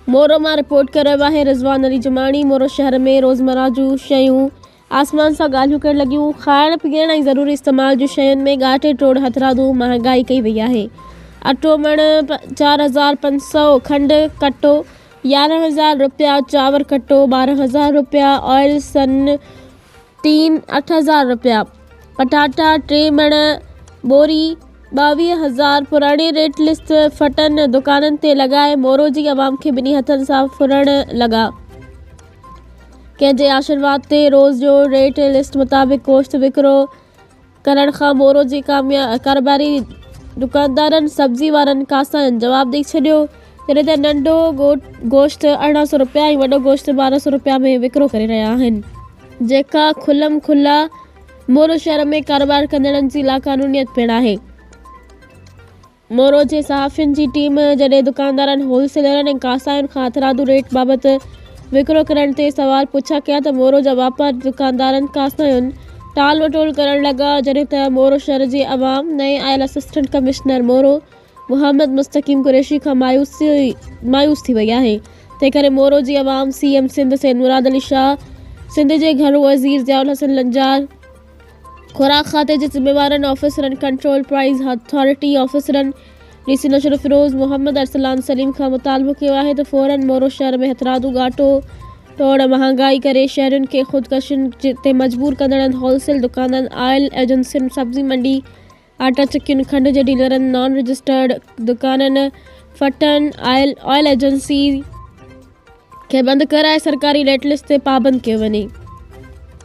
मोरो मां रिपोर्ट करे रहियो आहे रिज़वान अली जमाणी। मोरो शहर में रोज़मर्रा जूं शयूं आसमान सां ॻाल्हियूं करण लॻियूं। खाइण पीअण ऐं ज़रूरी इस्तेमाल जूं शयुनि में ॻाटे टोड़ हथरादू महांगाई कई वई आहे। अटो मण 4,500 खंडु कटो, 11,000 रुपया चांवर कटो, 12,000 रुपया ऑयल सन टीन, 8,000 रुपया पटाटा 3 मण बोरी, 22,000 पुराणी रेट लिस्ट फटन दुकाननि ते लॻाए मोरो जी अवाम खे ॿिन्ही हथनि सां फुरण लॻा। कंहिंजे आशीर्वाद ते रोज़ जो रेट लिस्ट मुताबिक़ गोश्त विकिरो करण खां मोरो जी कारोबारी दुकानदारनि सब्ज़ी वारनि कासाइनि जवाबु ॾेई छॾियो, जॾहिं त नंढो गोश्त 1,800 रुपया ऐं वॾो गोश्त 1,200 रुपया में विकिरो करे रहिया आहिनि, जेका खुलम खुला मोरो शहर में कारोबार कंदड़नि जी लाक़ानूनियत पिणु आहे। मोरो जे सहाफ़ियुनि जी टीम जॾहिं दुकानदारनि, होलसेलरनि ऐं कासाइनि खां हथरादू रेट बाबति विकिरो करण ते सवाल पुछा कया त मोरो जा वापारी दुकानदारनि कासाइनि टाल मटोल करण लॻा, जॾहिं त मोरो शहर जे अवाम नए आयल असिस्टेंट कमिश्नर मोरो मोहम्मद मुस्तकीम कुरैशी खां मायूस थी वई आहे। तंहिं करे मोरो जी अवाम CM सिंध सैयद मुराद अली शाह, सिंध जे घरू वज़ीर ज़ियाउल हसन लंजार, खुराक खाते जे ज़िम्मेवारनि ऑफिसरनि, कंट्रोल प्राइस अथॉरिटी ऑफिसरनि, DC नशर फिरोज़ मोहम्मद अरसलान सलीम खां मुतालबो कयो आहे त फ़ौरन मोरो शहर में हथरादू ॻाटो टोड़ महांगाई करे शहरियुनि खे ख़ुदकशियुनि ते मजबूर कंदड़नि, होलसेल दुकाननि, ऑयल एजेंसियुनि, सब्ज़ी मंडी, आटा चक्कियुनि, खंड जे डीलरनि, नॉन रजिस्टर्ड दुकाननि, फटनि, ऑयल एजेंसी खे बंदि कराए सरकारी रेट लिस्ट ते पाबंद कयो वञे।